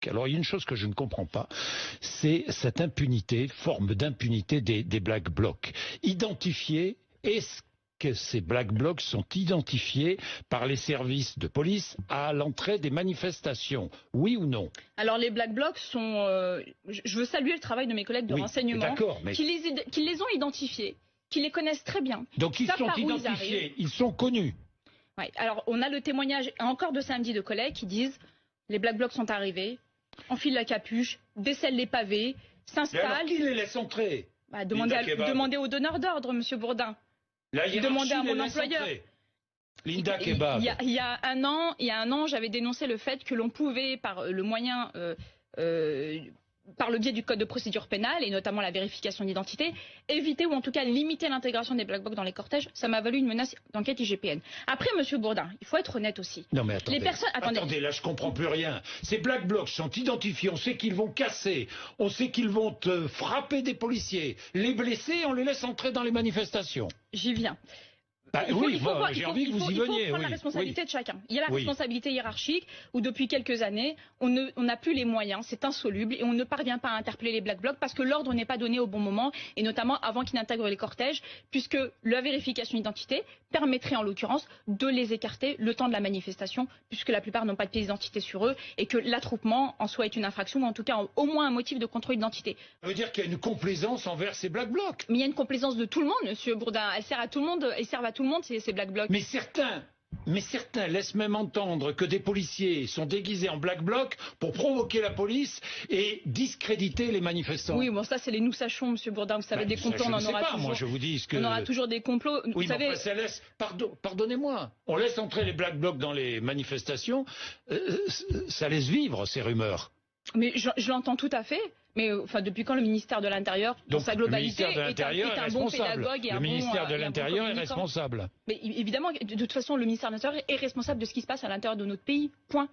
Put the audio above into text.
Alors il y a une chose que je ne comprends pas, c'est cette impunité, forme d'impunité des Black Blocs. Identifiés, est-ce que ces Black Blocs sont identifiés par les services de police à l'entrée des manifestations, oui ou non? Alors les Black Blocs sont... je veux saluer le travail de mes collègues de renseignement mais... qui les ont identifiés, qui les connaissent très bien. Donc ils sont identifiés, ils sont connus. Ouais, alors on a le témoignage encore de samedi de collègues qui disent les Black Blocs sont arrivés, enfilent la capuche, décèlent les pavés, s'installent... Mais alors qui les laisse entrer? Demandez au donneur d'ordre, monsieur Bourdin. Demandez à mon employeur. Linda Kebab. Il y a un an, j'avais dénoncé le fait que l'on pouvait, par le moyen, par le biais du code de procédure pénale, et notamment la vérification d'identité, éviter ou en tout cas limiter l'intégration des Black Blocs dans les cortèges. Ça m'a valu une menace d'enquête IGPN. Après, monsieur Bourdin, il faut être honnête aussi. Non mais attendez, attendez, là je comprends plus rien. Ces Black Blocs sont identifiés, on sait qu'ils vont casser, on sait qu'ils vont frapper des policiers, les blesser, on les laisse entrer dans les manifestations. J'y viens. J'ai envie que vous y veniez. Il faut prendre la responsabilité de chacun. Il y a la responsabilité hiérarchique où depuis quelques années, on n'a plus les moyens, c'est insoluble et on ne parvient pas à interpeller les Black Blocs parce que l'ordre n'est pas donné au bon moment et notamment avant qu'ils n'intègrent les cortèges puisque la vérification d'identité permettrait en l'occurrence de les écarter le temps de la manifestation puisque la plupart n'ont pas de pièce d'identité sur eux et que l'attroupement en soi est une infraction ou en tout cas au moins un motif de contrôle d'identité. Ça veut dire qu'il y a une complaisance envers ces Black Blocs. Mais il y a une complaisance de tout le monde, monsieur Bourdin. Elles servent à tout le monde, tout le monde, ces Black Blocs. Mais certains laissent même entendre que des policiers sont déguisés en Black Bloc pour provoquer la police et discréditer les manifestants. Oui, bon ça c'est les nous sachons, monsieur Bourdin. Vous savez, des complots, on en aura toujours. Moi je vous dis que... On aura toujours des complots. Oui, vous savez... ça laisse... Pardonnez-moi. On laisse entrer les Black Blocs dans les manifestations. Ça laisse vivre ces rumeurs. Mais je l'entends tout à fait. Mais enfin, depuis quand le ministère de l'Intérieur, dans sa globalité, est un bon pédagogue et un bon... Le ministère de l'Intérieur est responsable. Mais évidemment, de toute façon, le ministère de l'Intérieur est responsable de ce qui se passe à l'intérieur de notre pays. Point.